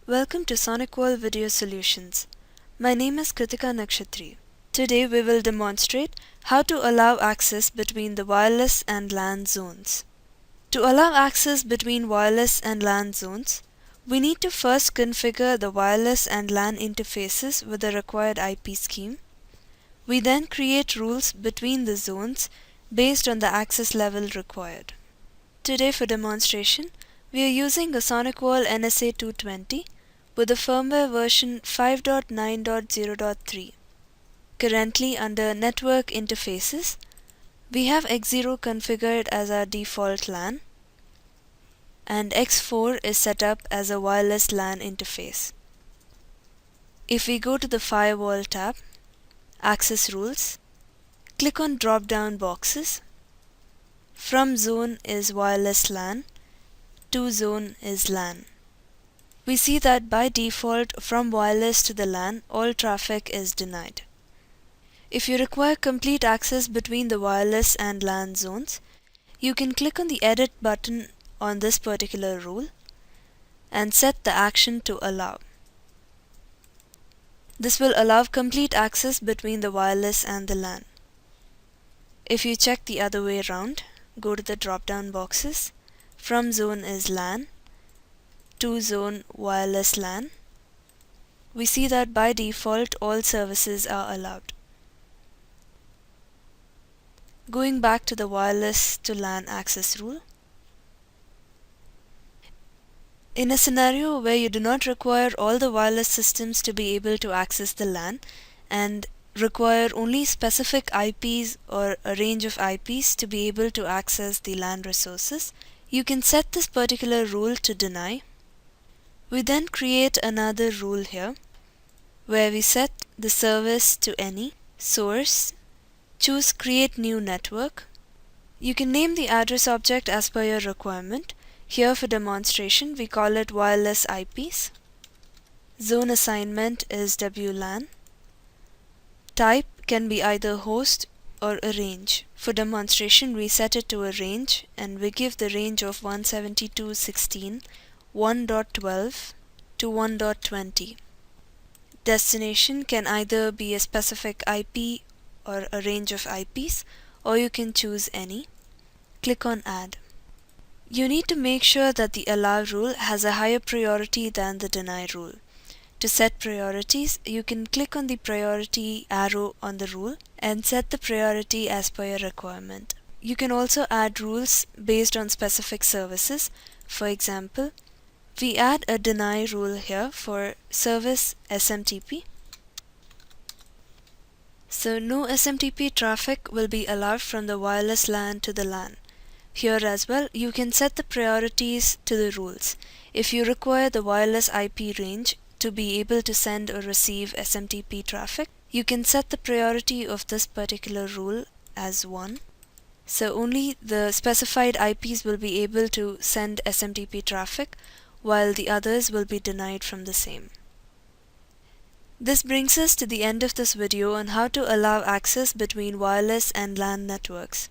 Welcome to Sonicwall Video Solutions. My name is Kritika Nakshatri. Today we will demonstrate how to allow access between the wireless and LAN zones. To allow access between wireless and LAN zones, we need to first configure the wireless and LAN interfaces with the required IP scheme. We then create rules between the zones based on the access level required. Today for demonstration, we are using a Sonicwall NSA 220 with a firmware version 5.9.0.3. Currently under Network Interfaces, we have X0 configured as our default LAN and X4 is set up as a wireless LAN interface. If we go to the Firewall tab, Access Rules, click on drop-down boxes. From zone is wireless LAN, to zone is LAN. We see that by default from wireless to the LAN, all traffic is denied. If you require complete access between the wireless and LAN zones, you can click on the Edit button on this particular rule and set the action to Allow. This will allow complete access between the wireless and the LAN. If you check the other way around, go to the drop-down boxes. From zone is LAN, to zone wireless LAN. We see that by default all services are allowed. Going back to the wireless to LAN access rule. In a scenario where you do not require all the wireless systems to be able to access the LAN and require only specific IPs or a range of IPs to be able to access the LAN resources, you can set this particular rule to deny. We then create another rule here where we set the service to any, source, choose create new network. You can name the address object as per your requirement. Here for demonstration we call it wireless IPs. Zone assignment is WLAN. Type can be either host or a range. For demonstration we set it to a range and we give the range of 172.16, 1.12 to 1.20. Destination can either be a specific IP or a range of IPs, or you can choose any. Click on Add. You need to make sure that the Allow rule has a higher priority than the Deny rule. To set priorities, you can click on the priority arrow on the rule and set the priority as per your requirement. You can also add rules based on specific services. For example, we add a deny rule here for service SMTP. So no SMTP traffic will be allowed from the wireless LAN to the LAN. Here as well, you can set the priorities to the rules. If you require the wireless IP range to be able to send or receive SMTP traffic, you can set the priority of this particular rule as 1. So only the specified IPs will be able to send SMTP traffic, while the others will be denied from the same. This brings us to the end of this video on how to allow access between wireless and LAN networks.